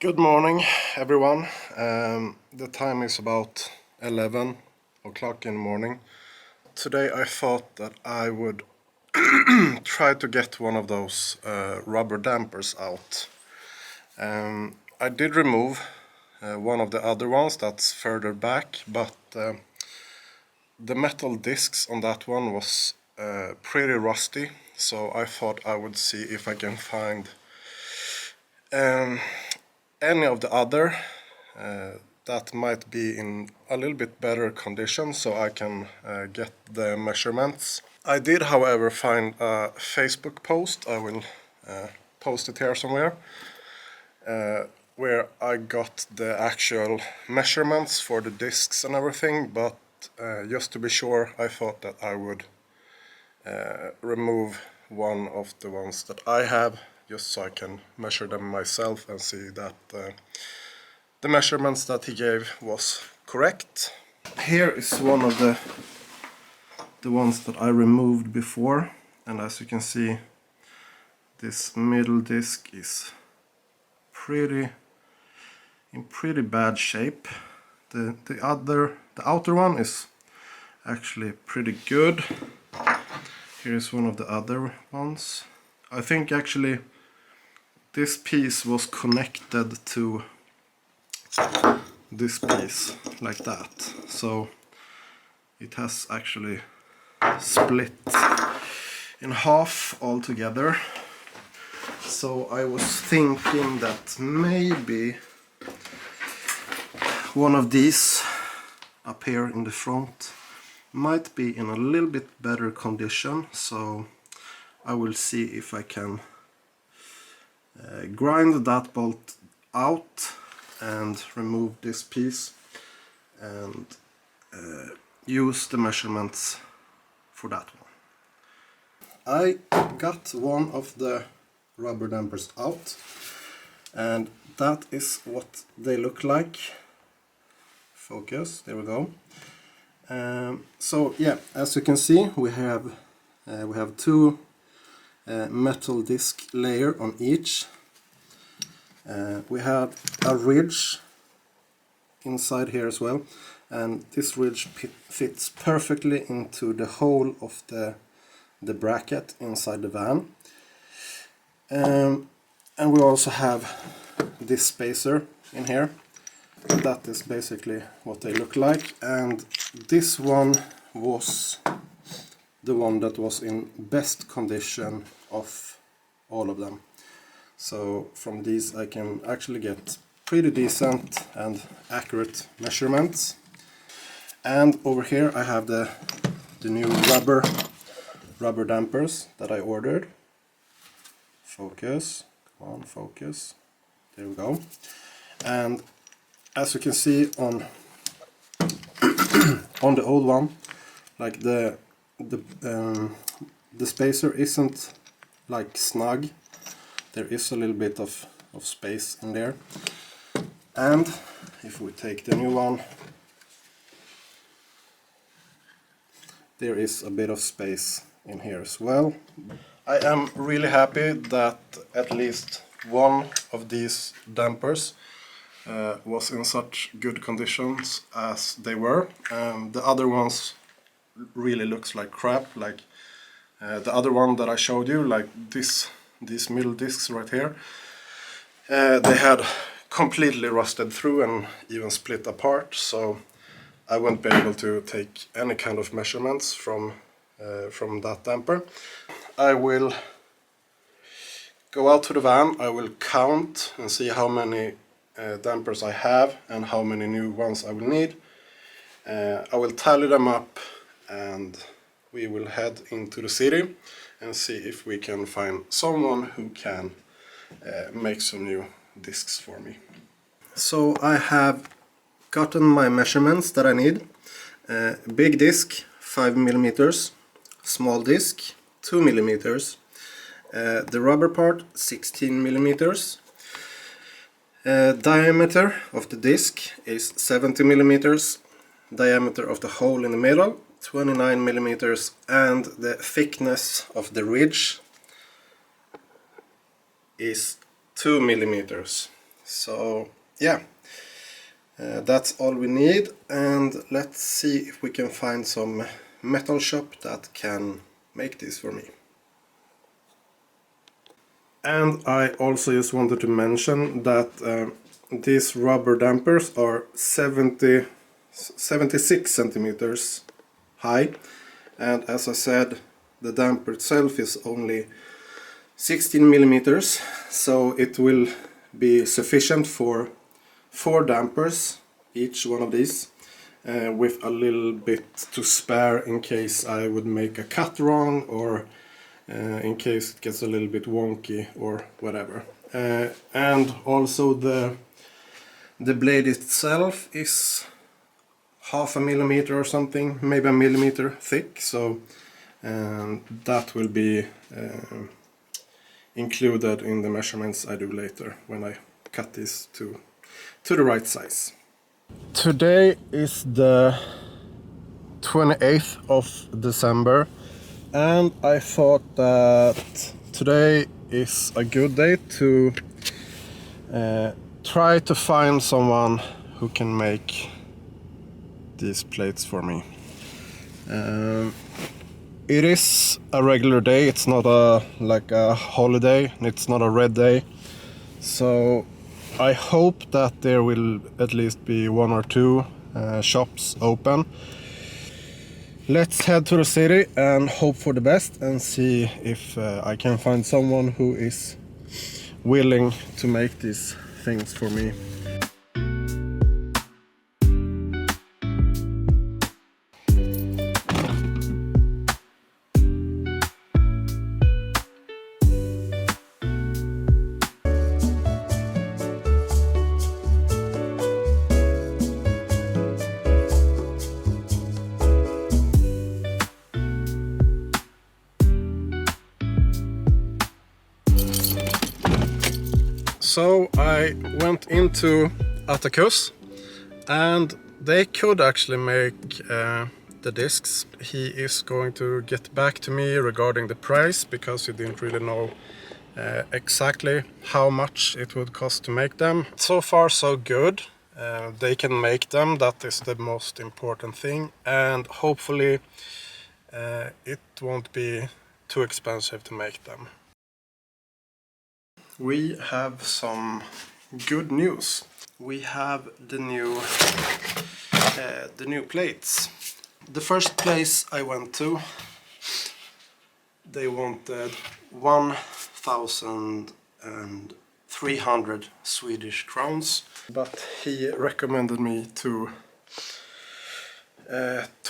Good morning, everyone. The time is about 11 o'clock in the morning. Today I thought that I would try to get one of those rubber dampers out. I did remove one of the other ones that's further back, but the metal discs on that one was pretty rusty, so I thought I would see if I can find any of the other that might be in a little bit better condition, so I can get the measurements. I did, however, find a Facebook post. I will post it here somewhere, where I got the actual measurements for the discs and everything, but just to be sure, I thought that I would remove one of the ones that I have, just so I can measure them myself and see that the measurements that he gave was correct. Here is one of the ones that I removed before, and as you can see, this middle disc is in pretty bad shape. The outer one is actually pretty good. Here is one of the other ones. I think actually this piece was connected to this piece like that, so it has actually split in half altogether. So I was thinking that maybe one of these up here in the front might be in a little bit better condition, so I will see if I can grind that bolt out and remove this piece and use the measurements for that one. I got one of the rubber dampers out, and that is what they look like. Focus, there we go. So yeah, as you can see, we have two metal disc layer on each. We have a ridge inside here as well, and this ridge fits perfectly into the hole of the bracket inside the van. And we also have this spacer in here. That is basically what they look like, and this one was the one that was in best condition of all of them. So from these I can actually get pretty decent and accurate measurements. And over here I have the new rubber dampers that I ordered. Focus, come on, focus. There we go. And as you can see on on the old one, like the spacer isn't like snug. There is a little bit of space in there, and if we take the new one, there is a bit of space in here as well. I am really happy that at least one of these dampers was in such good conditions as they were. The other ones really looks like crap, like the other one that I showed you, like these middle discs right here. They had completely rusted through and even split apart, so I won't be able to take any kind of measurements from that damper. I will go out to the van, I will count and see how many dampers I have and how many new ones I will need. I will tally them up, and we will head into the city and see if we can find someone who can make some new discs for me. So I have gotten my measurements that I need. Big disc 5 millimeters, small disc 2 millimeters, the rubber part 16 millimeters. Diameter of the disc is 70 millimeters, diameter of the hole in the middle 29 millimeters, and the thickness of the ridge is 2 millimeters. So yeah, that's all we need, and let's see if we can find some metal shop that can make this for me. And I also just wanted to mention that these rubber dampers are 76 centimeters high, and as I said, the damper itself is only 16 millimeters, so it will be sufficient for 4 dampers, each one of these, with a little bit to spare in case I would make a cut wrong, or in case it gets a little bit wonky or whatever. And also the blade itself is half a millimeter or something, maybe a millimeter thick, so that will be included in the measurements I do later when I cut this to the right size. Today is the 28th of December, and I thought that today is a good day to try to find someone who can make these plates for me. It is a regular day, it's not like a holiday, it's not a red day, so I hope that there will at least be 1 or 2 shops open. Let's head to the city and hope for the best and see if I can find someone who is willing to make these things for me. So I went into Atticus, and they could actually make the discs. He is going to get back to me regarding the price, because he didn't really know exactly how much it would cost to make them. So far so good. They can make them, that is the most important thing, and hopefully it won't be too expensive to make them. We have some good news. We have the new plates. The first place I went to, they wanted 1,300 Swedish crowns, but he recommended me to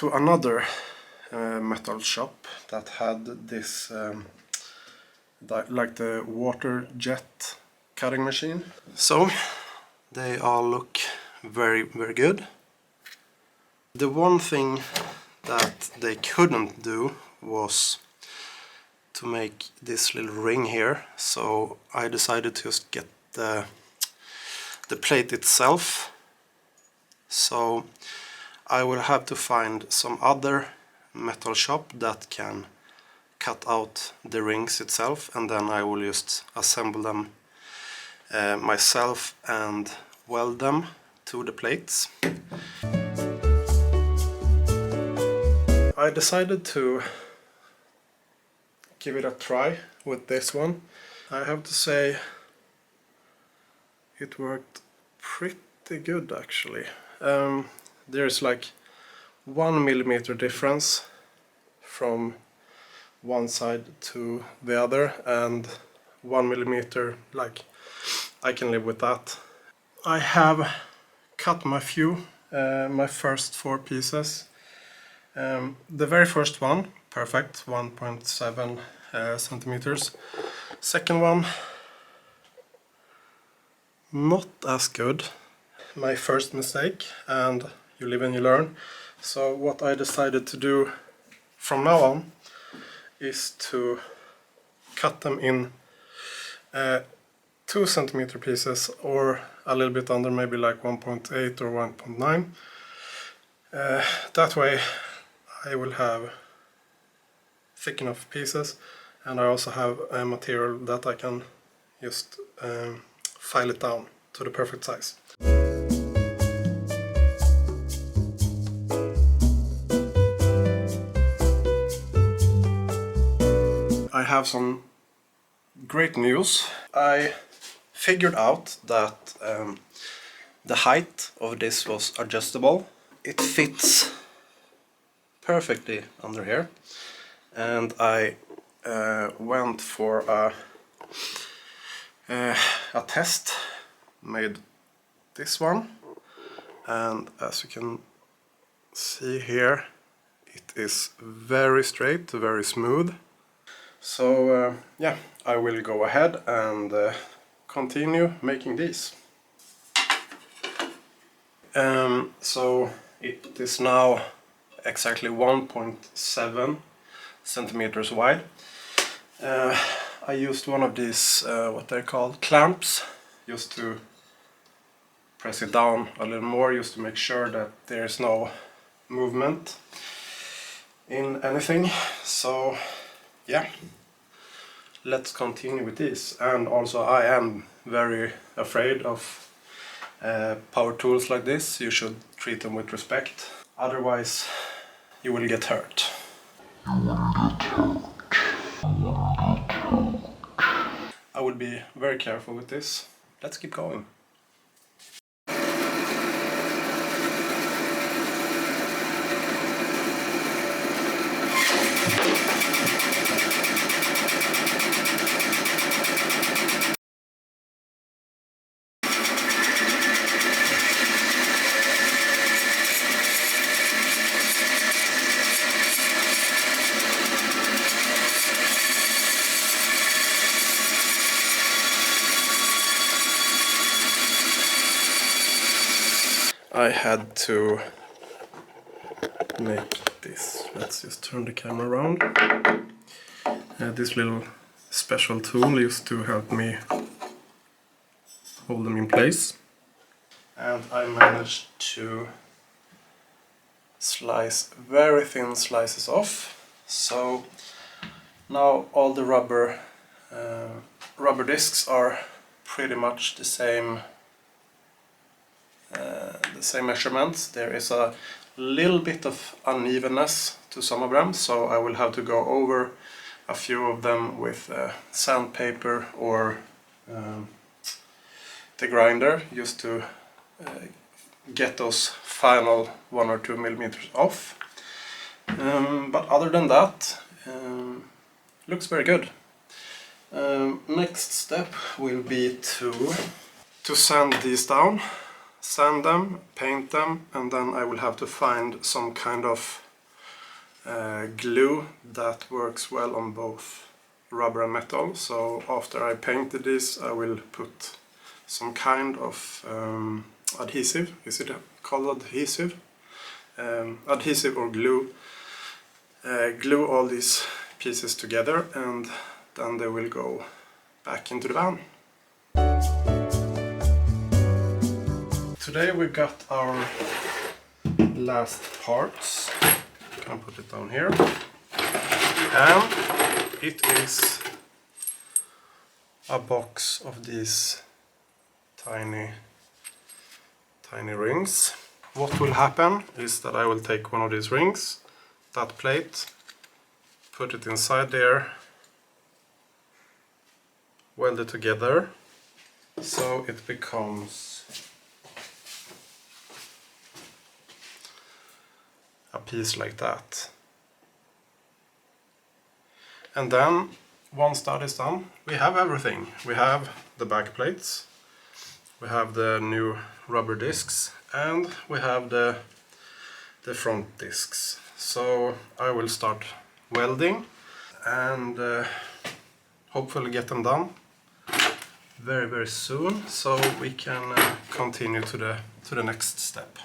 another metal shop that had this like the water jet cutting machine. So they all look very, very good. The one thing that they couldn't do was to make this little ring here, so I decided to just get the plate itself. So I will have to find some other metal shop that can cut out the rings itself, and then I will just assemble them myself and weld them to the plates. I decided to give it a try with this one. I have to say it worked pretty good actually. There's like 1 millimeter difference from one side to the other, and 1 millimeter, like, I can live with that. I have cut my first 4 pieces. The very first one, perfect, 1.7 centimeters. Second one, not as good. My first mistake, and you live and you learn. So what I decided to do from now on is to cut them in 2 centimeter pieces, or a little bit under, maybe like 1.8 or 1.9. That way I will have thick enough pieces, and I also have a material that I can just file it down to the perfect size. I have some great news. I figured out that the height of this was adjustable. It fits perfectly under here, and I went for a test, made this one, and as you can see here, it is very straight, very smooth. So yeah, I will go ahead and continue making these. So it is now exactly 1.7 centimeters wide. I used one of these, what they're called, clamps, just to press it down a little more, just to make sure that there's no movement in anything. So yeah, let's continue with this. And also, I am very afraid of power tools like this. You should treat them with respect, otherwise you will get hurt. I will be very careful with this. Let's keep going. I had to make this. Let's just turn the camera around. This little special tool used to help me hold them in place. And I managed to slice very thin slices off. So now all the rubber discs are pretty much the same measurements. There is a little bit of unevenness to some of them, so I will have to go over a few of them with sandpaper or the grinder, just to get those final 1 or 2 millimeters off. But other than that, looks very good. Next step will be to sand these down. Sand them, paint them, and then I will have to find some kind of glue that works well on both rubber and metal. So after I painted this, I will put some kind of adhesive. Is it called adhesive? Adhesive or glue. Glue all these pieces together, and then they will go back into the van. Today we got our last parts. I can put it down here. And it is a box of these tiny rings. What will happen is that I will take one of these rings, that plate, put it inside there, weld it together, so it becomes a piece like that. And then once that is done, we have everything. We have the back plates, we have the new rubber discs, and we have the front discs. So I will start welding and hopefully get them done very soon, so we can continue to the next step.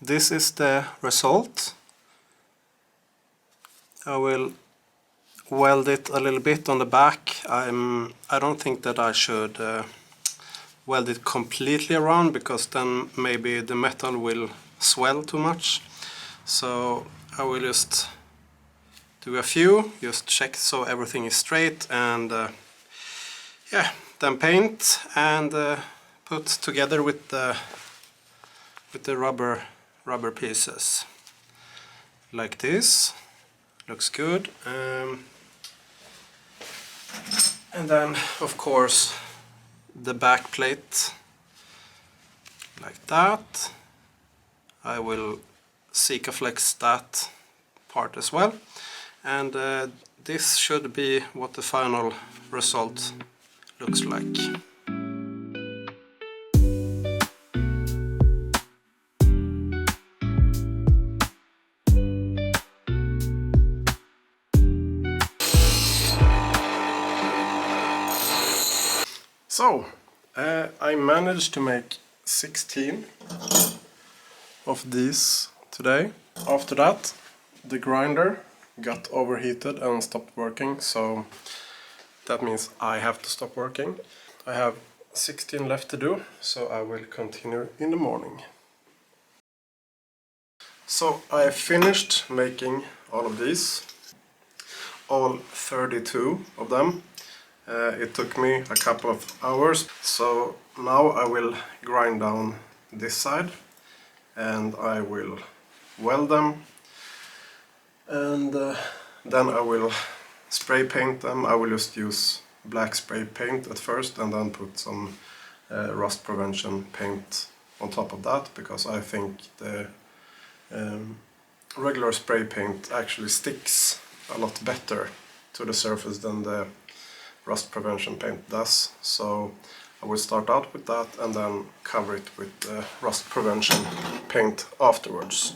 This is the result. I will weld it a little bit on the back. I don't think that I should weld it completely around, because then maybe the metal will swell too much. So I will just do a few, just check so everything is straight, and yeah, then paint and put together with the rubber pieces like this. Looks good. And then of course the back plate like that. I will Sikaflex that part as well, and this should be what the final result looks like. So I managed to make 16 of these today. After that, the grinder got overheated and stopped working, so that means I have to stop working. I have 16 left to do, so I will continue in the morning. So I finished making all of these, all 32 of them. It took me a couple of hours, so now I will grind down this side and I will weld them, and then I will spray paint them. I will just use black spray paint at first and then put some rust prevention paint on top of that, because I think the regular spray paint actually sticks a lot better to the surface than the rust prevention paint does. So I will start out with that and then cover it with rust prevention paint afterwards.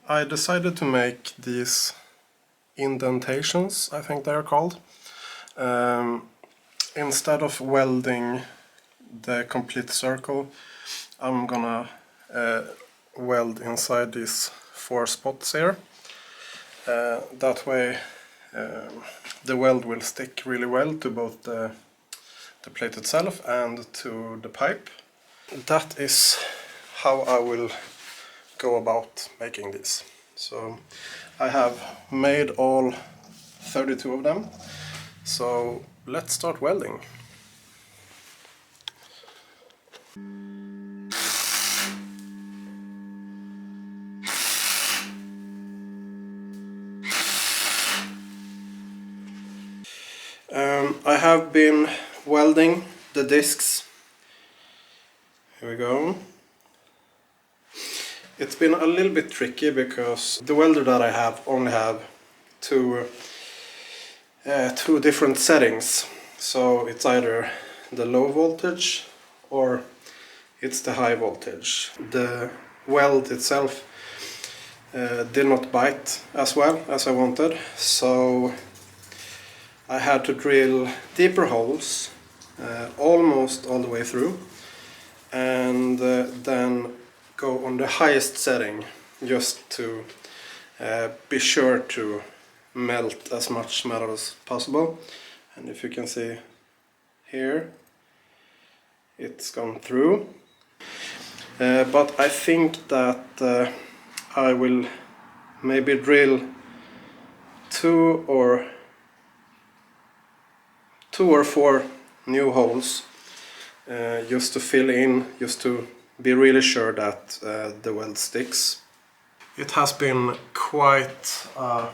I decided to make these indentations, I think they are called. Instead of welding the complete circle, I'm gonna weld inside these 4 spots here. That way the weld will stick really well to both the plate itself and to the pipe. That is how I will go about making this. So I have made all 32 of them. So let's start welding. I have been welding the discs. Here we go. It's been a little bit tricky because the welder that I have only have two different settings. So it's either the low voltage or it's the high voltage. The weld itself did not bite as well as I wanted, so I had to drill deeper holes almost all the way through, and then go on the highest setting just to be sure to melt as much metal as possible. And if you can see here, it's gone through. But I think that I will maybe drill two or 4 new holes just to fill in, just to be really sure that the weld sticks. It has been quite a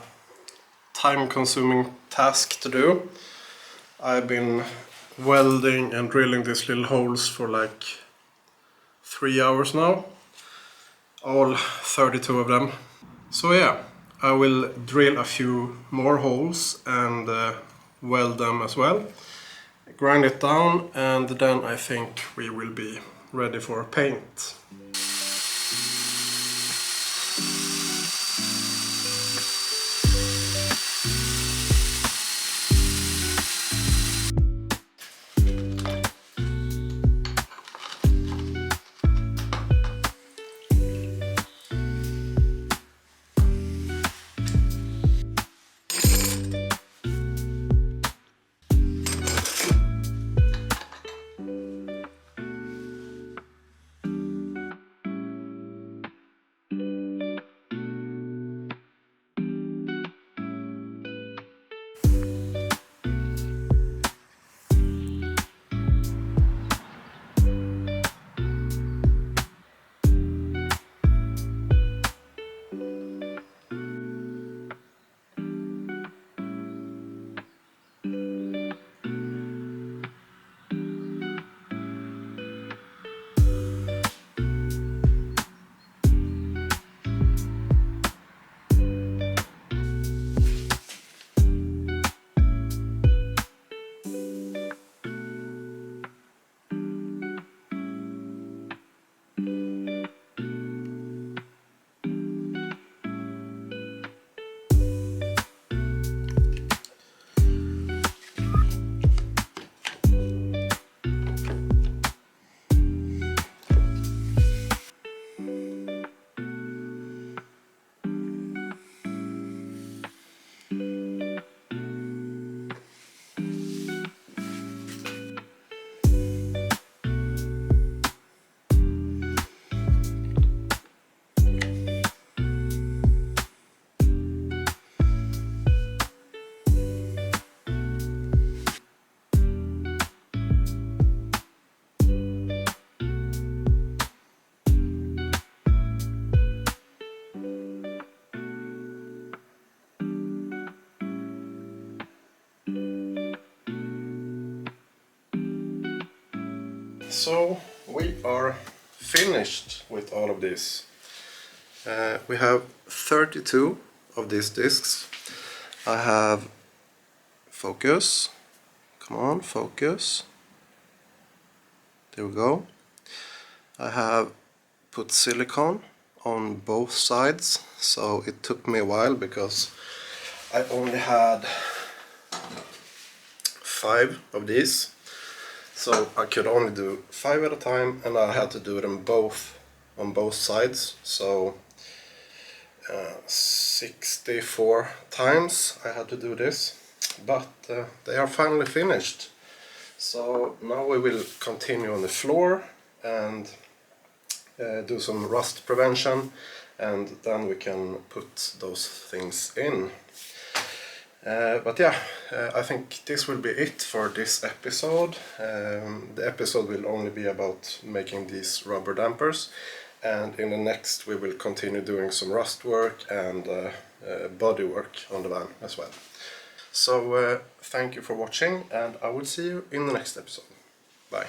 time-consuming task to do. I've been welding and drilling these little holes for like 3 hours now, all 32 of them. So yeah, I will drill a few more holes and weld them as well, grind it down, and then I think we will be ready for paint. So we are finished with all of this. We have 32 of these discs. I have focus. Come on, focus. There we go. I have put silicone on both sides, so it took me a while because I only had 5 of these, so I could only do 5 at a time, and I had to do them both on both sides, so 64 times I had to do this, but they are finally finished. So now we will continue on the floor and do some rust prevention, and then we can put those things in. But yeah, I think this will be it for this episode. The episode will only be about making these rubber dampers, and in the next we will continue doing some rust work and body work on the van as well. So thank you for watching, and I will see you in the next episode. Bye.